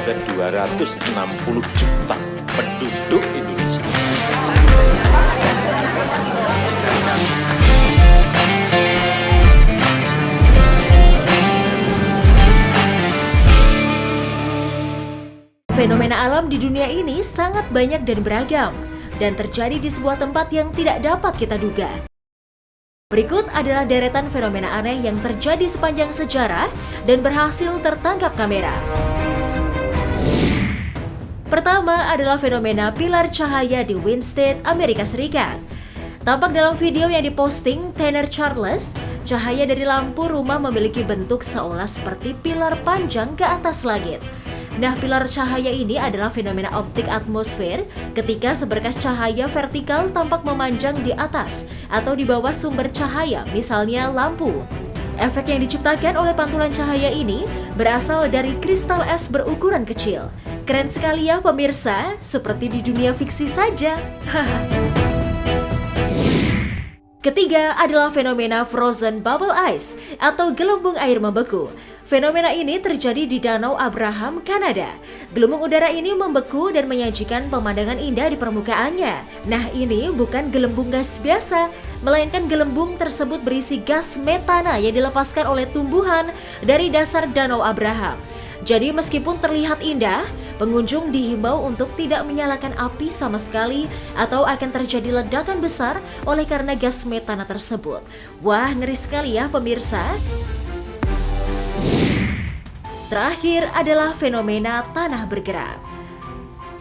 ada 260 juta penduduk Indonesia. Fenomena alam di dunia ini sangat banyak dan beragam, dan terjadi di sebuah tempat yang tidak dapat kita duga. Berikut adalah deretan fenomena aneh yang terjadi sepanjang sejarah dan berhasil tertangkap kamera. Pertama adalah fenomena pilar cahaya di Winstead, Amerika Serikat. Tampak dalam video yang diposting Tanner Charles, cahaya dari lampu rumah memiliki bentuk seolah seperti pilar panjang ke atas langit. Nah, pilar cahaya ini adalah fenomena optik atmosfer ketika seberkas cahaya vertikal tampak memanjang di atas atau di bawah sumber cahaya, misalnya lampu. Efek yang diciptakan oleh pantulan cahaya ini berasal dari kristal es berukuran kecil. Keren sekali ya pemirsa, seperti di dunia fiksi saja. Ketiga adalah fenomena frozen bubble ice atau gelembung air membeku. Fenomena ini terjadi di Danau Abraham, Kanada. Gelembung udara ini membeku dan menyajikan pemandangan indah di permukaannya. Nah, ini bukan gelembung gas biasa, melainkan gelembung tersebut berisi gas metana yang dilepaskan oleh tumbuhan dari dasar Danau Abraham. Jadi meskipun terlihat indah, pengunjung dihimbau untuk tidak menyalakan api sama sekali atau akan terjadi ledakan besar oleh karena gas metana tersebut. Wah, ngeri sekali ya pemirsa. Terakhir adalah fenomena tanah bergerak.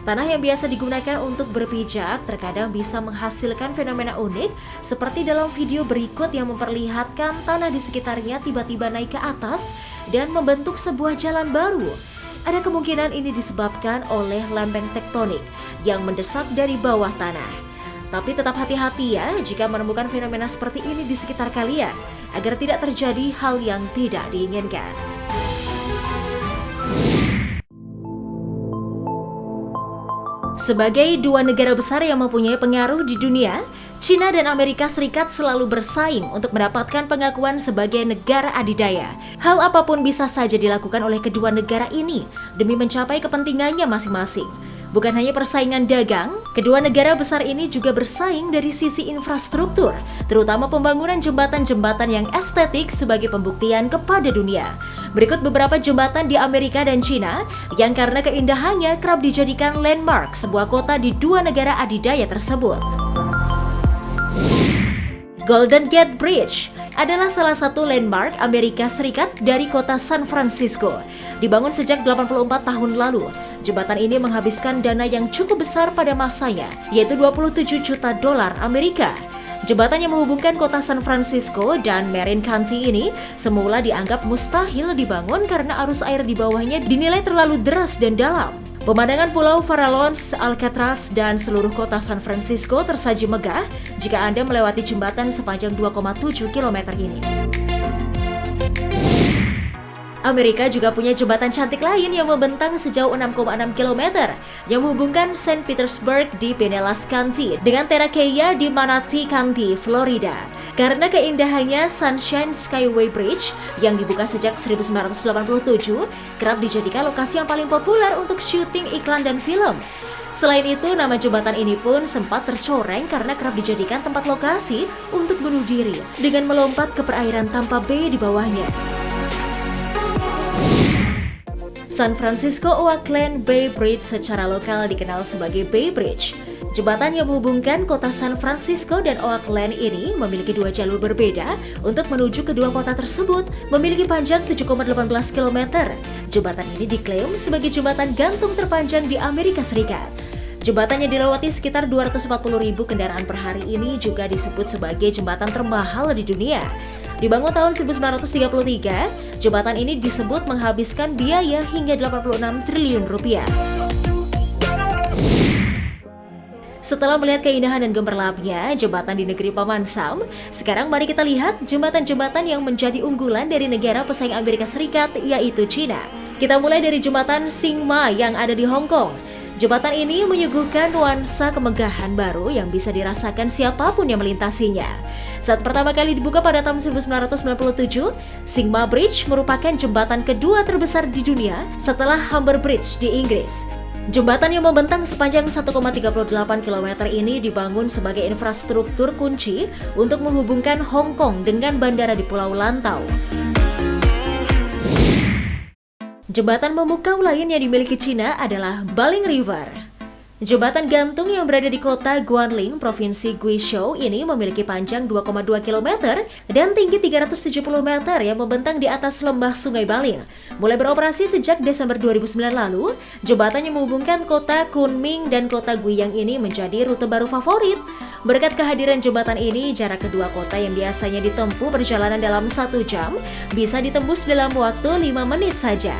Tanah yang biasa digunakan untuk berpijak terkadang bisa menghasilkan fenomena unik seperti dalam video berikut yang memperlihatkan tanah di sekitarnya tiba-tiba naik ke atas dan membentuk sebuah jalan baru. Ada kemungkinan ini disebabkan oleh lempeng tektonik yang mendesak dari bawah tanah. Tapi tetap hati-hati ya jika menemukan fenomena seperti ini di sekitar kalian agar tidak terjadi hal yang tidak diinginkan. Sebagai dua negara besar yang mempunyai pengaruh di dunia, China dan Amerika Serikat selalu bersaing untuk mendapatkan pengakuan sebagai negara adidaya. Hal apapun bisa saja dilakukan oleh kedua negara ini demi mencapai kepentingannya masing-masing. Bukan hanya persaingan dagang, kedua negara besar ini juga bersaing dari sisi infrastruktur, terutama pembangunan jembatan-jembatan yang estetik sebagai pembuktian kepada dunia. Berikut beberapa jembatan di Amerika dan China yang karena keindahannya kerap dijadikan landmark sebuah kota di dua negara adidaya tersebut. Golden Gate Bridge adalah salah satu landmark Amerika Serikat dari kota San Francisco. Dibangun sejak 84 tahun lalu, jembatan ini menghabiskan dana yang cukup besar pada masanya, yaitu 27 juta dolar Amerika. Jembatan yang menghubungkan kota San Francisco dan Marin County ini semula dianggap mustahil dibangun karena arus air di bawahnya dinilai terlalu deras dan dalam. Pemandangan Pulau Farallones, Alcatraz, dan seluruh kota San Francisco tersaji megah jika Anda melewati jembatan sepanjang 2,7 km ini. Amerika juga punya jembatan cantik lain yang membentang sejauh 6,6 km yang menghubungkan St. Petersburg di Pinellas County dengan Terraceia di Manatee County, Florida. Karena keindahannya, Sunshine Skyway Bridge yang dibuka sejak 1987 kerap dijadikan lokasi yang paling populer untuk syuting iklan dan film. Selain itu, nama jembatan ini pun sempat tercoreng karena kerap dijadikan tempat lokasi untuk bunuh diri dengan melompat ke perairan Tampa Bay di bawahnya. San Francisco Oakland Bay Bridge secara lokal dikenal sebagai Bay Bridge. Jembatan yang menghubungkan kota San Francisco dan Oakland ini memiliki dua jalur berbeda untuk menuju kedua kota tersebut, memiliki panjang 7,18 km. Jembatan ini diklaim sebagai jembatan gantung terpanjang di Amerika Serikat. Jembatan yang dilewati sekitar 240.000 kendaraan per hari ini juga disebut sebagai jembatan termahal di dunia. Dibangun tahun 1933, jembatan ini disebut menghabiskan biaya hingga 86 triliun rupiah. Setelah melihat keindahan dan gemerlapnya jembatan di negeri Paman Sam, sekarang mari kita lihat jembatan-jembatan yang menjadi unggulan dari negara pesaing Amerika Serikat, yaitu China. Kita mulai dari jembatan Singma yang ada di Hong Kong. Jembatan ini menyuguhkan nuansa kemegahan baru yang bisa dirasakan siapapun yang melintasinya. Saat pertama kali dibuka pada tahun 1997, Singma Bridge merupakan jembatan kedua terbesar di dunia setelah Humber Bridge di Inggris. Jembatan yang membentang sepanjang 1,38 km ini dibangun sebagai infrastruktur kunci untuk menghubungkan Hong Kong dengan bandara di Pulau Lantau. Jembatan memukau lain yang dimiliki Cina adalah Baling River. Jembatan gantung yang berada di kota Guanling, Provinsi Guizhou ini memiliki panjang 2,2 km dan tinggi 370 meter yang membentang di atas lembah Sungai Baling. Mulai beroperasi sejak Desember 2009 lalu, jembatan yang menghubungkan kota Kunming dan kota Guiyang ini menjadi rute baru favorit. Berkat kehadiran jembatan ini, jarak kedua kota yang biasanya ditempuh perjalanan dalam 1 jam bisa ditembus dalam waktu 5 menit saja.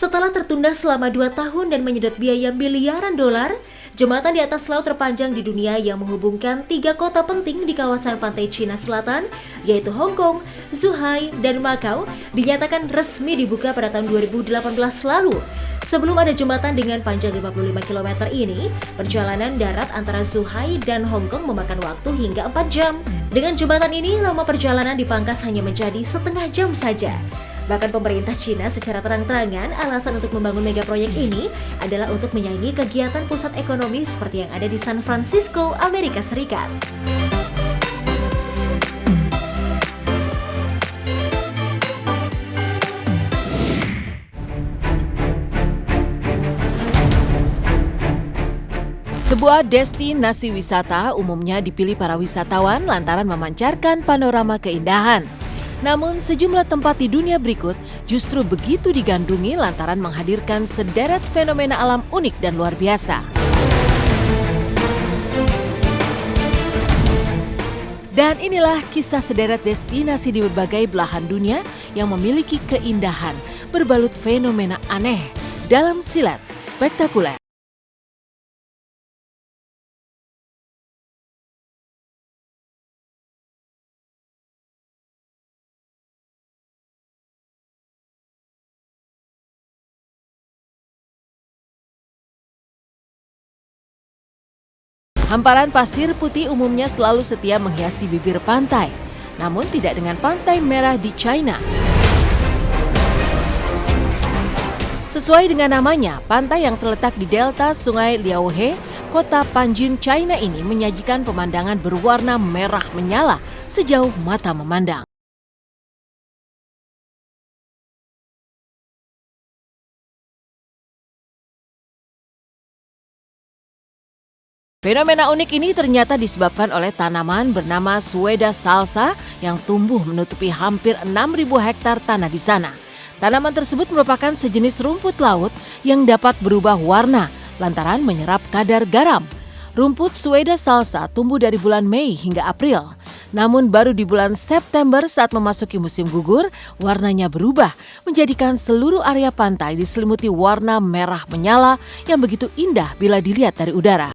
Setelah tertunda selama 2 tahun dan menyedot biaya miliaran dolar, jembatan di atas laut terpanjang di dunia yang menghubungkan 3 kota penting di kawasan pantai Cina Selatan, yaitu Hong Kong, Zhuhai, dan Macau, dinyatakan resmi dibuka pada tahun 2018 lalu. Sebelum ada jembatan dengan panjang 55 km ini, perjalanan darat antara Zhuhai dan Hong Kong memakan waktu hingga 4 jam. Dengan jembatan ini, lama perjalanan dipangkas hanya menjadi setengah jam saja. Bahkan pemerintah Cina secara terang-terangan alasan untuk membangun mega proyek ini adalah untuk menyaingi kegiatan pusat ekonomi seperti yang ada di San Francisco, Amerika Serikat. Sebuah destinasi wisata umumnya dipilih para wisatawan lantaran memancarkan panorama keindahan. Namun sejumlah tempat di dunia berikut justru begitu digandrungi lantaran menghadirkan sederet fenomena alam unik dan luar biasa. Dan inilah kisah sederet destinasi di berbagai belahan dunia yang memiliki keindahan berbalut fenomena aneh dalam silat spektakuler. Hamparan pasir putih umumnya selalu setia menghiasi bibir pantai, namun tidak dengan pantai merah di China. Sesuai dengan namanya, pantai yang terletak di delta Sungai Liaohe, kota Panjin, China ini menyajikan pemandangan berwarna merah menyala sejauh mata memandang. Fenomena unik ini ternyata disebabkan oleh tanaman bernama Sueda salsa yang tumbuh menutupi hampir 6.000 hektar tanah di sana. Tanaman tersebut merupakan sejenis rumput laut yang dapat berubah warna lantaran menyerap kadar garam. Rumput Sueda salsa tumbuh dari bulan Mei hingga April. Namun baru di bulan September saat memasuki musim gugur, warnanya berubah menjadikan seluruh area pantai diselimuti warna merah menyala yang begitu indah bila dilihat dari udara.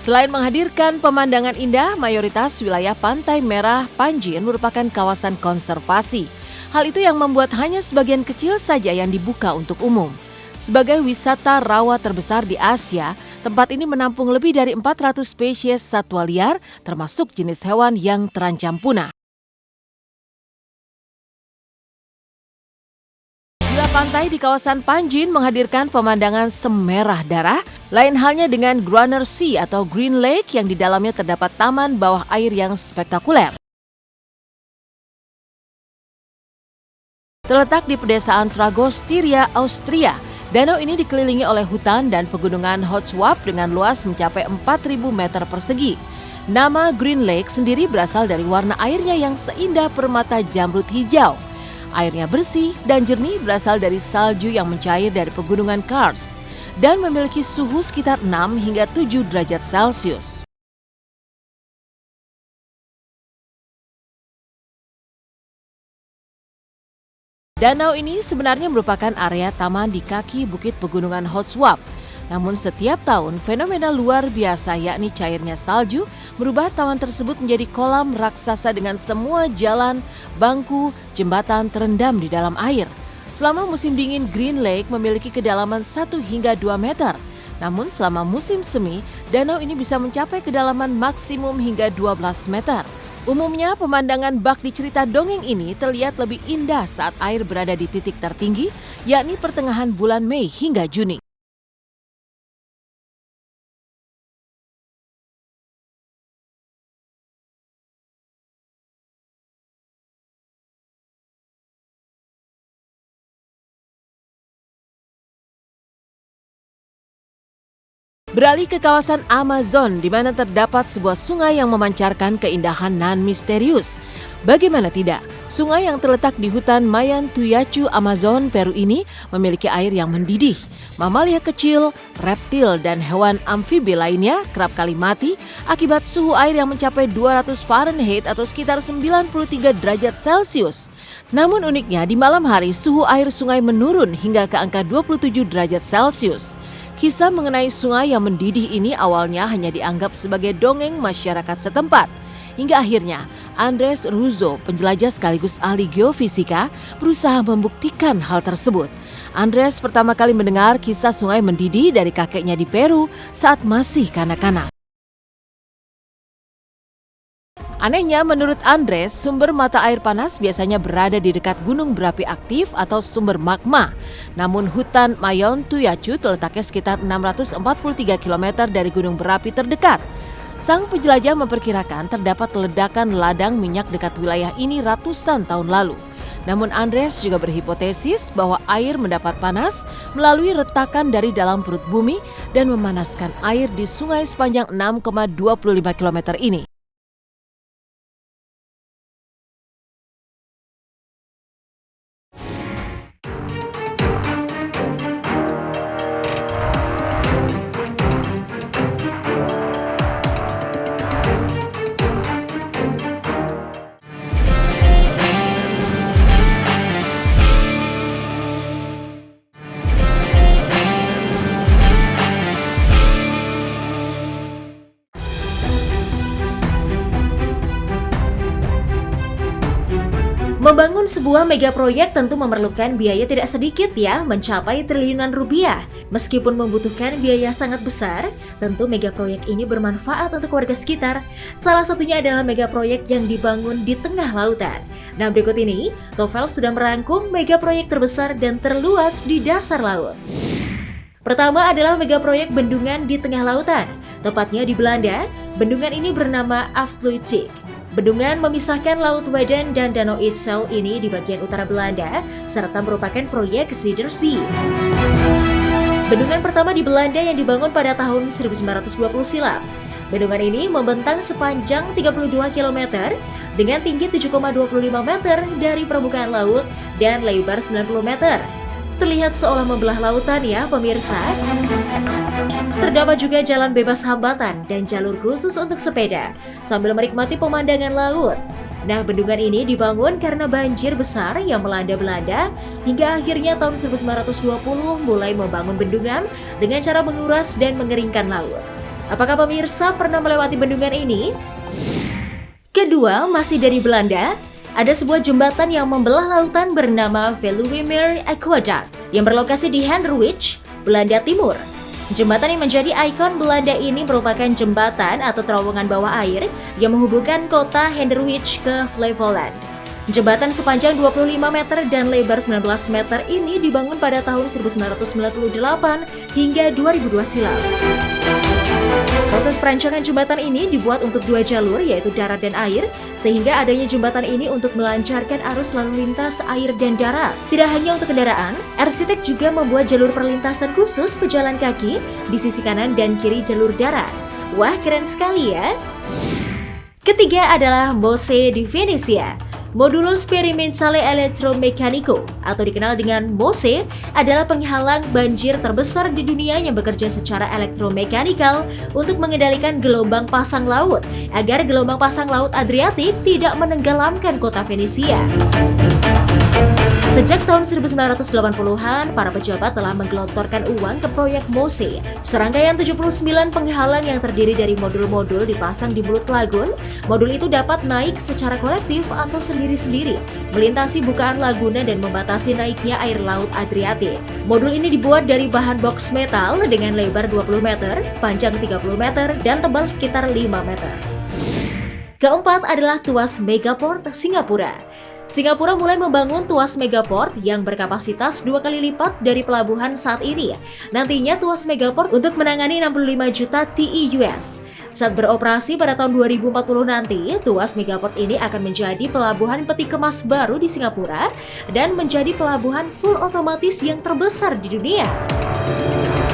Selain menghadirkan pemandangan indah, mayoritas wilayah Pantai Merah Panjin merupakan kawasan konservasi. Hal itu yang membuat hanya sebagian kecil saja yang dibuka untuk umum. Sebagai wisata rawa terbesar di Asia, tempat ini menampung lebih dari 400 spesies satwa liar, termasuk jenis hewan yang terancam punah. Pantai di kawasan Panjin menghadirkan pemandangan semerah darah, lain halnya dengan Grunner Sea atau Green Lake yang di dalamnya terdapat taman bawah air yang spektakuler. Terletak di pedesaan Tragostiria, Austria, danau ini dikelilingi oleh hutan dan pegunungan Hotswap dengan luas mencapai 4.000 meter persegi. Nama Green Lake sendiri berasal dari warna airnya yang seindah permata jamrud hijau. Airnya bersih dan jernih berasal dari salju yang mencair dari pegunungan Kars dan memiliki suhu sekitar 6 hingga 7 derajat Celcius. Danau ini sebenarnya merupakan area taman di kaki bukit pegunungan Hotswap. Namun setiap tahun fenomena luar biasa yakni cairnya salju merubah taman tersebut menjadi kolam raksasa dengan semua jalan, bangku, jembatan terendam di dalam air. Selama musim dingin Green Lake memiliki kedalaman 1 hingga 2 meter. Namun selama musim semi, danau ini bisa mencapai kedalaman maksimum hingga 12 meter. Umumnya pemandangan bak di cerita dongeng ini terlihat lebih indah saat air berada di titik tertinggi, yakni pertengahan bulan Mei hingga Juni. Beralih ke kawasan Amazon di mana terdapat sebuah sungai yang memancarkan keindahan nan misterius. Bagaimana tidak? Sungai yang terletak di hutan Mayan Tuyacu Amazon, Peru ini memiliki air yang mendidih. Mamalia kecil, reptil, dan hewan amfibi lainnya kerap kali mati akibat suhu air yang mencapai 200 Fahrenheit atau sekitar 93 derajat Celcius. Namun uniknya di malam hari suhu air sungai menurun hingga ke angka 27 derajat Celcius. Kisah mengenai sungai yang mendidih ini awalnya hanya dianggap sebagai dongeng masyarakat setempat. Hingga akhirnya Andres Ruzo, penjelajah sekaligus ahli geofisika, berusaha membuktikan hal tersebut. Andres pertama kali mendengar kisah sungai mendidih dari kakeknya di Peru saat masih kanak-kanak. Anehnya, menurut Andres, sumber mata air panas biasanya berada di dekat gunung berapi aktif atau sumber magma. Namun hutan Mayon Tuyacu terletaknya sekitar 643 km dari gunung berapi terdekat. Sang penjelajah memperkirakan terdapat ledakan ladang minyak dekat wilayah ini ratusan tahun lalu. Namun Andres juga berhipotesis bahwa air mendapat panas melalui retakan dari dalam perut bumi dan memanaskan air di sungai sepanjang 6,25 km ini. Membangun sebuah mega proyek tentu memerlukan biaya tidak sedikit ya, mencapai triliunan rupiah. Meskipun membutuhkan biaya sangat besar, tentu mega proyek ini bermanfaat untuk warga sekitar. Salah satunya adalah mega proyek yang dibangun di tengah lautan. Nah, berikut ini, Tovel sudah merangkum mega proyek terbesar dan terluas di dasar laut. Pertama adalah mega proyek bendungan di tengah lautan. Tepatnya di Belanda, bendungan ini bernama Afsluitdijk. Bendungan memisahkan Laut Wadden dan Danau Itsel ini di bagian utara Belanda, serta merupakan proyek Zuiderzee. Bendungan pertama di Belanda yang dibangun pada tahun 1920 silam. Bendungan ini membentang sepanjang 32 km dengan tinggi 7,25 meter dari permukaan laut dan lebar 90 meter. Terlihat seolah membelah lautan ya pemirsa. Terdapat juga jalan bebas hambatan dan jalur khusus untuk sepeda sambil menikmati pemandangan laut. Nah, bendungan ini dibangun karena banjir besar yang melanda Belanda hingga akhirnya tahun 1920 mulai membangun bendungan dengan cara menguras dan mengeringkan laut. Apakah pemirsa pernah melewati bendungan ini? Kedua, masih dari Belanda. Ada sebuah jembatan yang membelah lautan bernama Veluwemeer Aqueduct yang berlokasi di Henderwijk, Belanda Timur. Jembatan yang menjadi ikon Belanda ini merupakan jembatan atau terowongan bawah air yang menghubungkan kota Henderwijk ke Flevoland. Jembatan sepanjang 25 meter dan lebar 19 meter ini dibangun pada tahun 1998 hingga 2002 silam. Proses perancangan jembatan ini dibuat untuk 2 jalur yaitu darat dan air, sehingga adanya jembatan ini untuk melancarkan arus lalu lintas air dan darat. Tidak hanya untuk kendaraan, arsitek juga membuat jalur perlintasan khusus pejalan kaki di sisi kanan dan kiri jalur darat. Wah, keren sekali ya! Ketiga adalah MOSE di Venesia. Modulo Sperimentale Elettromeccanico atau dikenal dengan MOSE adalah penghalang banjir terbesar di dunia yang bekerja secara elektromekanikal untuk mengendalikan gelombang pasang laut agar gelombang pasang laut Adriatik tidak menenggelamkan kota Venesia. Sejak tahun 1980-an, para pejabat telah menggelontorkan uang ke proyek MOSE. Serangkaian 79 penghalang yang terdiri dari modul-modul dipasang di mulut lagun. Modul itu dapat naik secara kolektif atau sendiri-sendiri, melintasi bukaan laguna dan membatasi naiknya air laut Adriatik. Modul ini dibuat dari bahan box metal dengan lebar 20 meter, panjang 30 meter, dan tebal sekitar 5 meter. Keempat adalah Tuas Megaport Singapura. Singapura mulai membangun Tuas Megaport yang berkapasitas 2 kali lipat dari pelabuhan saat ini. Nantinya Tuas Megaport untuk menangani 65 juta TEU. Saat beroperasi pada tahun 2040 nanti, Tuas Megaport ini akan menjadi pelabuhan peti kemas baru di Singapura dan menjadi pelabuhan full otomatis yang terbesar di dunia.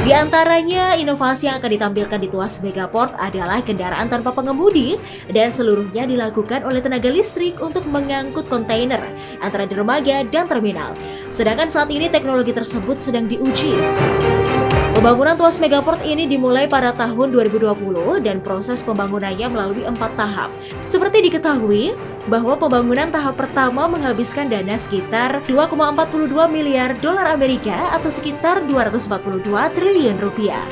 Di antaranya, inovasi yang akan ditampilkan di Tuas Megaport adalah kendaraan tanpa pengemudi dan seluruhnya dilakukan oleh tenaga listrik untuk mengangkut kontainer antara dermaga dan terminal. Sedangkan saat ini teknologi tersebut sedang diuji. Pembangunan Tuas Megaport ini dimulai pada tahun 2020 dan proses pembangunannya melalui 4 tahap. Seperti diketahui bahwa pembangunan tahap pertama menghabiskan dana sekitar 2,42 miliar dolar Amerika atau sekitar 242 triliun rupiah.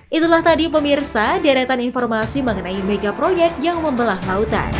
Itulah tadi pemirsa deretan informasi mengenai mega proyek yang membelah lautan.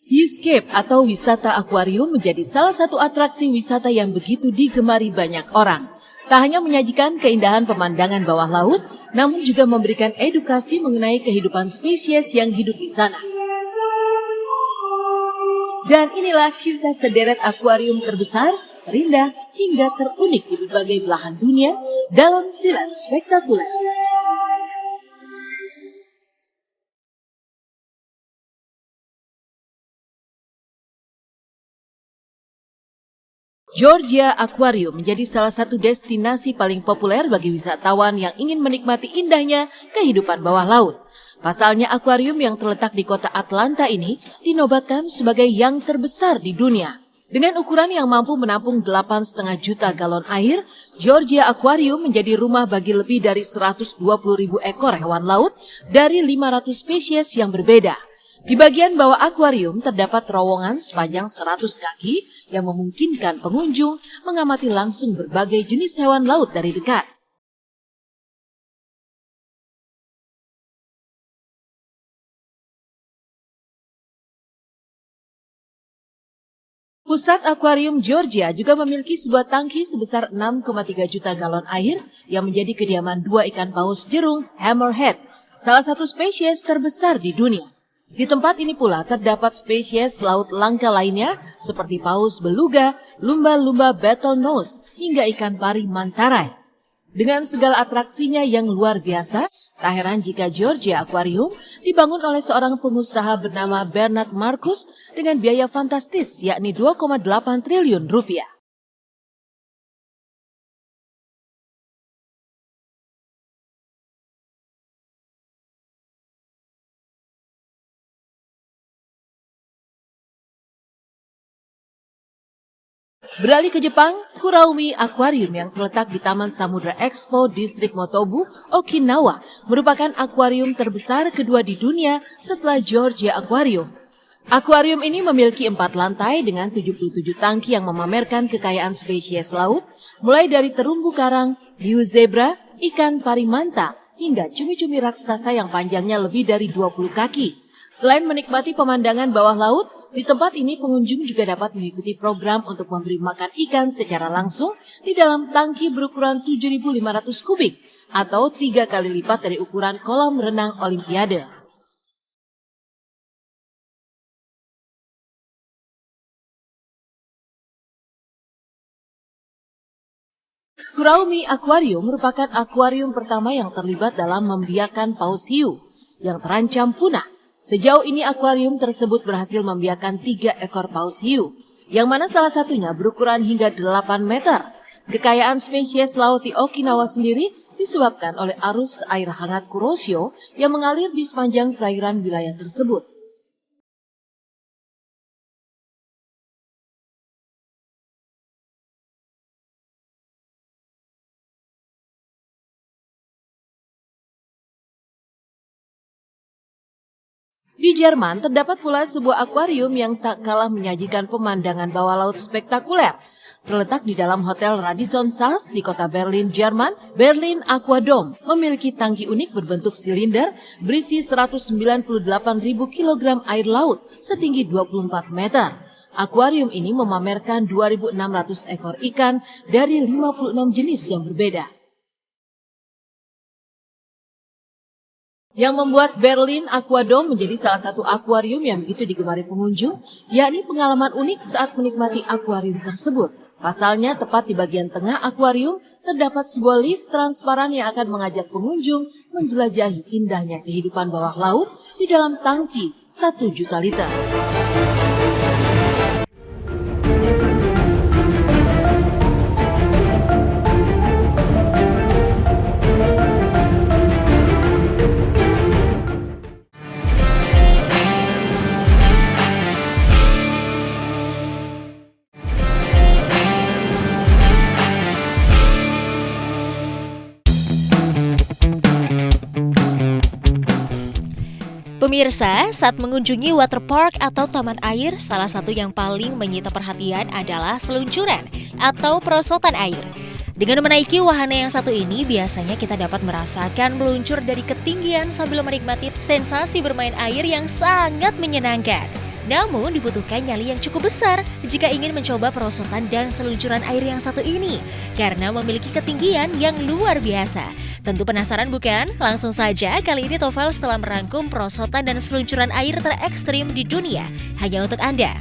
Seascape atau wisata akuarium menjadi salah satu atraksi wisata yang begitu digemari banyak orang. Tak hanya menyajikan keindahan pemandangan bawah laut, namun juga memberikan edukasi mengenai kehidupan spesies yang hidup di sana. Dan inilah kisah sederet akuarium terbesar, terindah, hingga terunik di berbagai belahan dunia dalam Silat Spektakuler. Georgia Aquarium menjadi salah satu destinasi paling populer bagi wisatawan yang ingin menikmati indahnya kehidupan bawah laut. Pasalnya akuarium yang terletak di kota Atlanta ini dinobatkan sebagai yang terbesar di dunia. Dengan ukuran yang mampu menampung 8,5 juta galon air, Georgia Aquarium menjadi rumah bagi lebih dari 120.000 ekor hewan laut dari 500 spesies yang berbeda. Di bagian bawah akuarium terdapat terowongan sepanjang 100 kaki yang memungkinkan pengunjung mengamati langsung berbagai jenis hewan laut dari dekat. Pusat Akuarium Georgia juga memiliki sebuah tangki sebesar 6,3 juta galon air yang menjadi kediaman 2 ikan paus jerung hammerhead, salah satu spesies terbesar di dunia. Di tempat ini pula terdapat spesies laut langka lainnya seperti paus beluga, lumba-lumba bottlenose, hingga ikan pari mantarai. Dengan segala atraksinya yang luar biasa, tak heran jika Georgia Aquarium dibangun oleh seorang pengusaha bernama Bernard Marcus dengan biaya fantastis yakni 2,8 triliun rupiah. Beralih ke Jepang, Kuraumi Aquarium yang terletak di Taman Samudra Expo Distrik Motobu, Okinawa, merupakan akuarium terbesar kedua di dunia setelah Georgia Aquarium. Akuarium ini memiliki 4 lantai dengan 77 tangki yang memamerkan kekayaan spesies laut, mulai dari terumbu karang, hiu zebra, ikan pari manta, hingga cumi-cumi raksasa yang panjangnya lebih dari 20 kaki. Selain menikmati pemandangan bawah laut, di tempat ini pengunjung juga dapat mengikuti program untuk memberi makan ikan secara langsung di dalam tangki berukuran 7.500 kubik atau 3 kali lipat dari ukuran kolam renang Olimpiade. Kuraumi Aquarium merupakan akuarium pertama yang terlibat dalam membiakkan paus hiu yang terancam punah. Sejauh ini akuarium tersebut berhasil membiakkan 3 ekor paus hiu, yang mana salah satunya berukuran hingga 8 meter. Kekayaan spesies laut di Okinawa sendiri disebabkan oleh arus air hangat Kuroshio yang mengalir di sepanjang perairan wilayah tersebut. Di Jerman terdapat pula sebuah akuarium yang tak kalah menyajikan pemandangan bawah laut spektakuler. Terletak di dalam Hotel Radisson Salz di kota Berlin, Jerman, Berlin Aquadome memiliki tangki unik berbentuk silinder berisi 198.000 kg air laut setinggi 24 meter. Akuarium ini memamerkan 2.600 ekor ikan dari 56 jenis yang berbeda. Yang membuat Berlin Aquadome menjadi salah satu akuarium yang begitu digemari pengunjung, yakni pengalaman unik saat menikmati akuarium tersebut. Pasalnya, tepat di bagian tengah akuarium terdapat sebuah lift transparan yang akan mengajak pengunjung menjelajahi indahnya kehidupan bawah laut di dalam tangki 1 juta liter. Pemirsa, saat mengunjungi waterpark atau taman air, salah satu yang paling menyita perhatian adalah seluncuran atau perosotan air. Dengan menaiki wahana yang satu ini, biasanya kita dapat merasakan meluncur dari ketinggian sambil menikmati sensasi bermain air yang sangat menyenangkan. Namun dibutuhkan nyali yang cukup besar jika ingin mencoba perosotan dan seluncuran air yang satu ini, karena memiliki ketinggian yang luar biasa. Tentu penasaran bukan? Langsung saja, kali ini Tovels telah merangkum perosotan dan seluncuran air terekstrim di dunia hanya untuk Anda.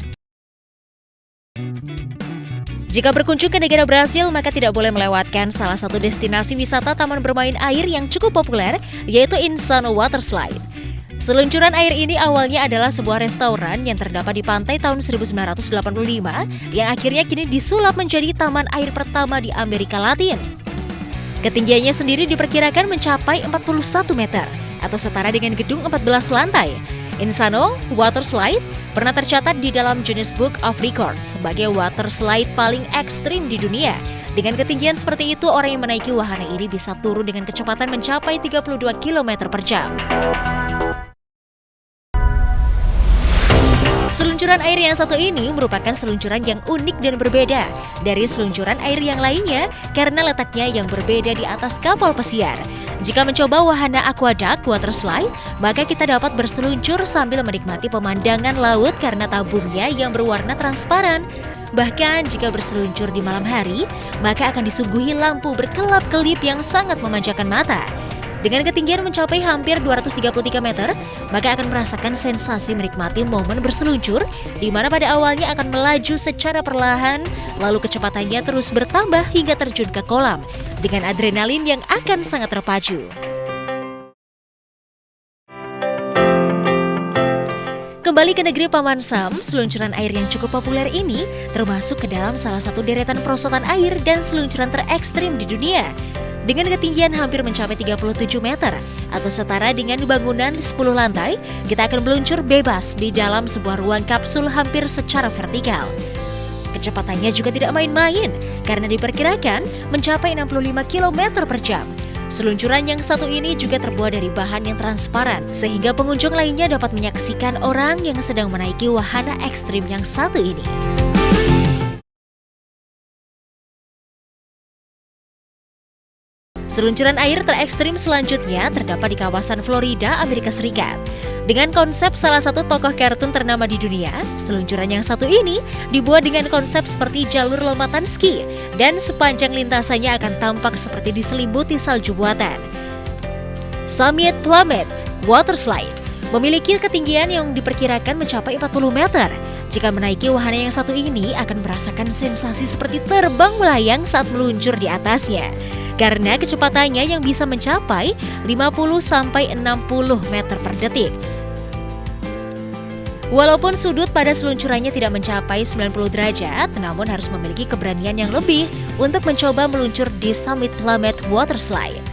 Jika berkunjung ke negara Brasil, maka tidak boleh melewatkan salah satu destinasi wisata taman bermain air yang cukup populer, yaitu Insano Water Slide. Seluncuran air ini awalnya adalah sebuah restoran yang terdapat di pantai tahun 1985 yang akhirnya kini disulap menjadi taman air pertama di Amerika Latin. Ketinggiannya sendiri diperkirakan mencapai 41 meter atau setara dengan gedung 14 lantai. Insano Water Slide pernah tercatat di dalam Guinness Book of Records sebagai water slide paling ekstrim di dunia. Dengan ketinggian seperti itu, orang yang menaiki wahana ini bisa turun dengan kecepatan mencapai 32 km per jam. Seluncuran air yang satu ini merupakan seluncuran yang unik dan berbeda dari seluncuran air yang lainnya karena letaknya yang berbeda di atas kapal pesiar. Jika mencoba wahana aquaduct water slide, maka kita dapat berseluncur sambil menikmati pemandangan laut karena tabungnya yang berwarna transparan. Bahkan jika berseluncur di malam hari, maka akan disuguhi lampu berkelap-kelip yang sangat memanjakan mata. Dengan ketinggian mencapai hampir 233 meter, maka akan merasakan sensasi menikmati momen berseluncur, di mana pada awalnya akan melaju secara perlahan, lalu kecepatannya terus bertambah hingga terjun ke kolam, dengan adrenalin yang akan sangat terpacu. Kembali ke negeri Paman Sam, seluncuran air yang cukup populer ini termasuk ke dalam salah satu deretan perosotan air dan seluncuran terekstrim di dunia. Dengan ketinggian hampir mencapai 37 meter atau setara dengan bangunan 10 lantai, kita akan meluncur bebas di dalam sebuah ruang kapsul hampir secara vertikal. Kecepatannya juga tidak main-main karena diperkirakan mencapai 65 km per jam. Seluncuran yang satu ini juga terbuat dari bahan yang transparan, sehingga pengunjung lainnya dapat menyaksikan orang yang sedang menaiki wahana ekstrim yang satu ini. Seluncuran air terekstrim selanjutnya terdapat di kawasan Florida, Amerika Serikat. Dengan konsep salah satu tokoh kartun ternama di dunia, seluncuran yang satu ini dibuat dengan konsep seperti jalur lompatan ski dan sepanjang lintasannya akan tampak seperti diselimuti salju buatan. Summit Plummet Water Slide memiliki ketinggian yang diperkirakan mencapai 40 meter. Jika menaiki wahana yang satu ini akan merasakan sensasi seperti terbang melayang saat meluncur di atasnya. Karena kecepatannya yang bisa mencapai 50-60 meter per detik. Walaupun sudut pada seluncurannya tidak mencapai 90 derajat, namun harus memiliki keberanian yang lebih untuk mencoba meluncur di Summit Plummet Water Slide.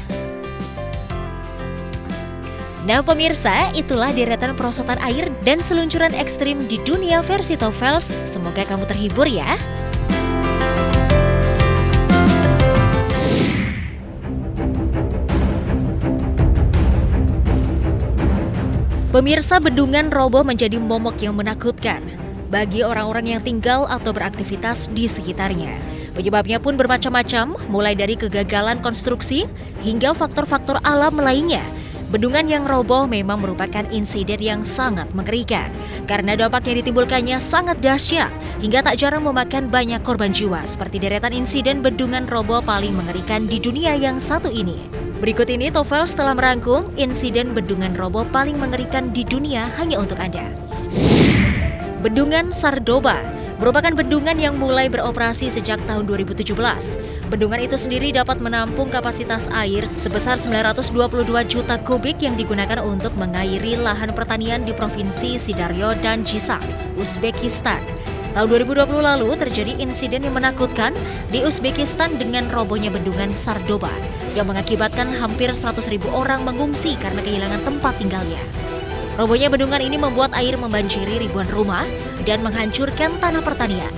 Nah pemirsa, itulah deretan perosotan air dan seluncuran ekstrim di dunia versi Tovels. Semoga kamu terhibur ya. Pemirsa, bendungan roboh menjadi momok yang menakutkan bagi orang-orang yang tinggal atau beraktivitas di sekitarnya. Penyebabnya pun bermacam-macam, mulai dari kegagalan konstruksi hingga faktor-faktor alam lainnya. Bendungan yang roboh memang merupakan insiden yang sangat mengerikan karena dampak yang ditimbulkannya sangat dahsyat hingga tak jarang memakan banyak korban jiwa, seperti deretan insiden bendungan roboh paling mengerikan di dunia yang satu ini. Berikut ini Tofels telah merangkum insiden bendungan roboh paling mengerikan di dunia hanya untuk Anda. Bendungan Sardoba merupakan bendungan yang mulai beroperasi sejak tahun 2017. Bendungan itu sendiri dapat menampung kapasitas air sebesar 922 juta kubik yang digunakan untuk mengairi lahan pertanian di Provinsi Sidaryo dan Jisak, Uzbekistan. Tahun 2020 lalu terjadi insiden yang menakutkan di Uzbekistan dengan robohnya bendungan Sardoba yang mengakibatkan hampir 100.000 orang mengungsi karena kehilangan tempat tinggalnya. Robohnya bendungan ini membuat air membanjiri ribuan rumah dan menghancurkan tanah pertanian.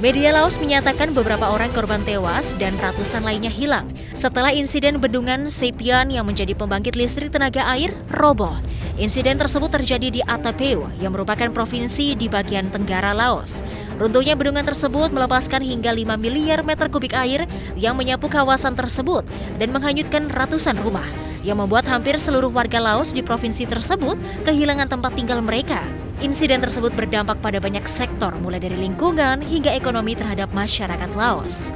Media Laos menyatakan beberapa orang korban tewas dan ratusan lainnya hilang setelah insiden bendungan Sepian yang menjadi pembangkit listrik tenaga air roboh. Insiden tersebut terjadi di Attapeu yang merupakan provinsi di bagian tenggara Laos. Runtuhnya bendungan tersebut melepaskan hingga 5 miliar meter kubik air yang menyapu kawasan tersebut dan menghanyutkan ratusan rumah, yang membuat hampir seluruh warga Laos di provinsi tersebut kehilangan tempat tinggal mereka. Insiden tersebut berdampak pada banyak sektor, mulai dari lingkungan hingga ekonomi terhadap masyarakat Laos.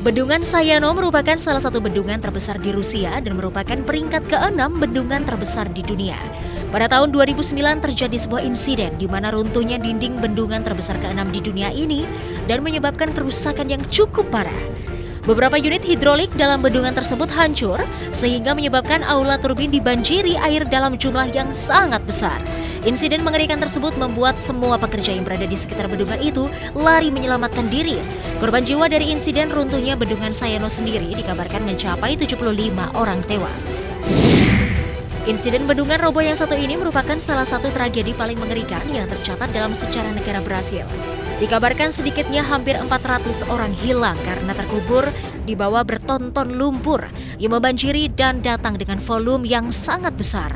Bendungan Sayano merupakan salah satu bendungan terbesar di Rusia dan merupakan peringkat ke-6 bendungan terbesar di dunia. Pada tahun 2009 terjadi sebuah insiden di mana runtuhnya dinding bendungan terbesar ke-6 di dunia ini dan menyebabkan kerusakan yang cukup parah. Beberapa unit hidrolik dalam bendungan tersebut hancur sehingga menyebabkan aula turbin dibanjiri air dalam jumlah yang sangat besar. Insiden mengerikan tersebut membuat semua pekerja yang berada di sekitar bendungan itu lari menyelamatkan diri. Korban jiwa dari insiden runtuhnya bendungan Sayano sendiri dikabarkan mencapai 75 orang tewas. Insiden bendungan roboh yang satu ini merupakan salah satu tragedi paling mengerikan yang tercatat dalam sejarah negara Brasil. Dikabarkan sedikitnya hampir 400 orang hilang karena terkubur di bawah bertonton lumpur yang membanjiri dan datang dengan volume yang sangat besar.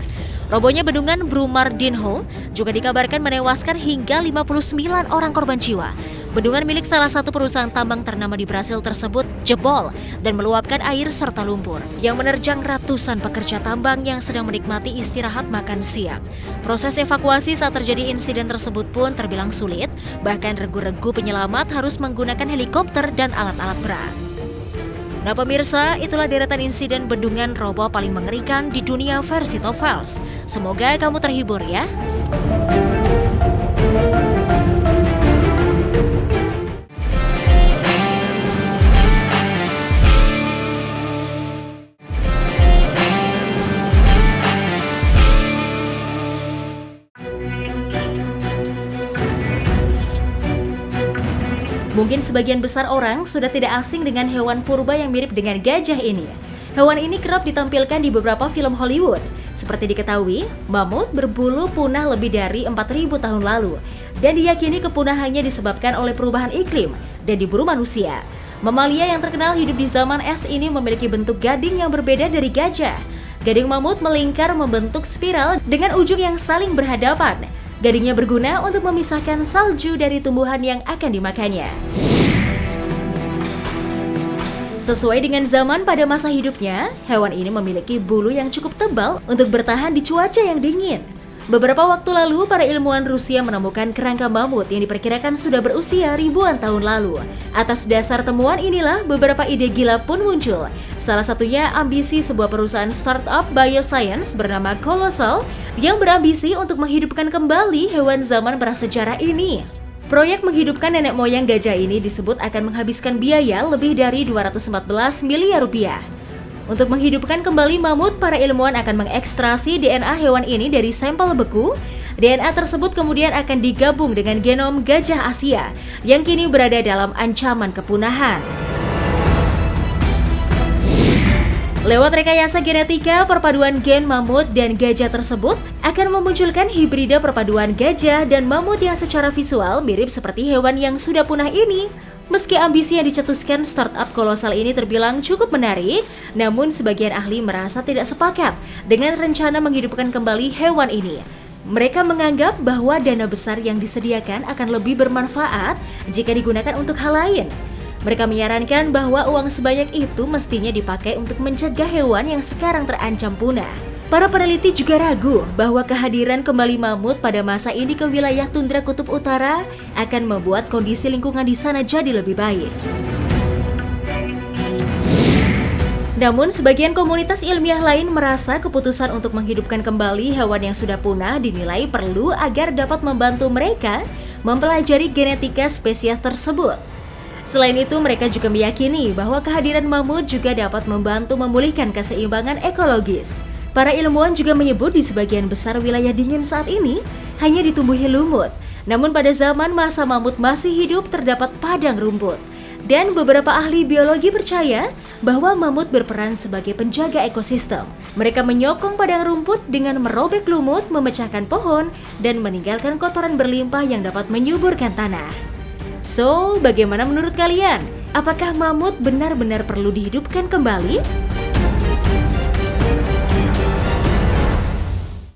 Robohnya bendungan Brumadinho juga dikabarkan menewaskan hingga 59 orang korban jiwa. Bendungan milik salah satu perusahaan tambang ternama di Brasil tersebut jebol dan meluapkan air serta lumpur yang menerjang ratusan pekerja tambang yang sedang menikmati istirahat makan siang. Proses evakuasi saat terjadi insiden tersebut pun terbilang sulit, bahkan regu-regu penyelamat harus menggunakan helikopter dan alat-alat berat. Nah pemirsa, itulah deretan insiden bendungan roboh paling mengerikan di dunia versi Tofels. Semoga kamu terhibur ya. Mungkin sebagian besar orang sudah tidak asing dengan hewan purba yang mirip dengan gajah ini. Hewan ini kerap ditampilkan di beberapa film Hollywood. Seperti diketahui, mamut berbulu punah lebih dari 4.000 tahun lalu dan diyakini kepunahannya disebabkan oleh perubahan iklim dan diburu manusia. Mamalia yang terkenal hidup di zaman es ini memiliki bentuk gading yang berbeda dari gajah. Gading mamut melingkar membentuk spiral dengan ujung yang saling berhadapan. Gadingnya berguna untuk memisahkan salju dari tumbuhan yang akan dimakannya. Sesuai dengan zaman pada masa hidupnya, hewan ini memiliki bulu yang cukup tebal untuk bertahan di cuaca yang dingin. Beberapa waktu lalu, para ilmuwan Rusia menemukan kerangka mamut yang diperkirakan sudah berusia ribuan tahun lalu. Atas dasar temuan inilah, beberapa ide gila pun muncul. Salah satunya ambisi sebuah perusahaan startup bioscience bernama Colossal yang berambisi untuk menghidupkan kembali hewan zaman prasejarah ini. Proyek menghidupkan nenek moyang gajah ini disebut akan menghabiskan biaya lebih dari 214 miliar rupiah. Untuk menghidupkan kembali mamut, para ilmuwan akan mengekstrasi DNA hewan ini dari sampel beku. DNA tersebut kemudian akan digabung dengan genom gajah Asia yang kini berada dalam ancaman kepunahan. Lewat rekayasa genetika, perpaduan gen mamut dan gajah tersebut akan memunculkan hibrida perpaduan gajah dan mamut yang secara visual mirip seperti hewan yang sudah punah ini. Meski ambisi yang dicetuskan startup kolosal ini terbilang cukup menarik, namun sebagian ahli merasa tidak sepakat dengan rencana menghidupkan kembali hewan ini. Mereka menganggap bahwa dana besar yang disediakan akan lebih bermanfaat jika digunakan untuk hal lain. Mereka menyarankan bahwa uang sebanyak itu mestinya dipakai untuk mencegah hewan yang sekarang terancam punah. Para peneliti juga ragu bahwa kehadiran kembali mamut pada masa ini ke wilayah tundra kutub utara akan membuat kondisi lingkungan di sana jadi lebih baik. Namun, sebagian komunitas ilmiah lain merasa keputusan untuk menghidupkan kembali hewan yang sudah punah dinilai perlu agar dapat membantu mereka mempelajari genetika spesies tersebut. Selain itu, mereka juga meyakini bahwa kehadiran mamut juga dapat membantu memulihkan keseimbangan ekologis. Para ilmuwan juga menyebut di sebagian besar wilayah dingin saat ini hanya ditumbuhi lumut. Namun pada zaman masa mamut masih hidup terdapat padang rumput. Dan beberapa ahli biologi percaya bahwa mamut berperan sebagai penjaga ekosistem. Mereka menyokong padang rumput dengan merobek lumut, memecahkan pohon, dan meninggalkan kotoran berlimpah yang dapat menyuburkan tanah. So, bagaimana menurut kalian? Apakah mamut benar-benar perlu dihidupkan kembali?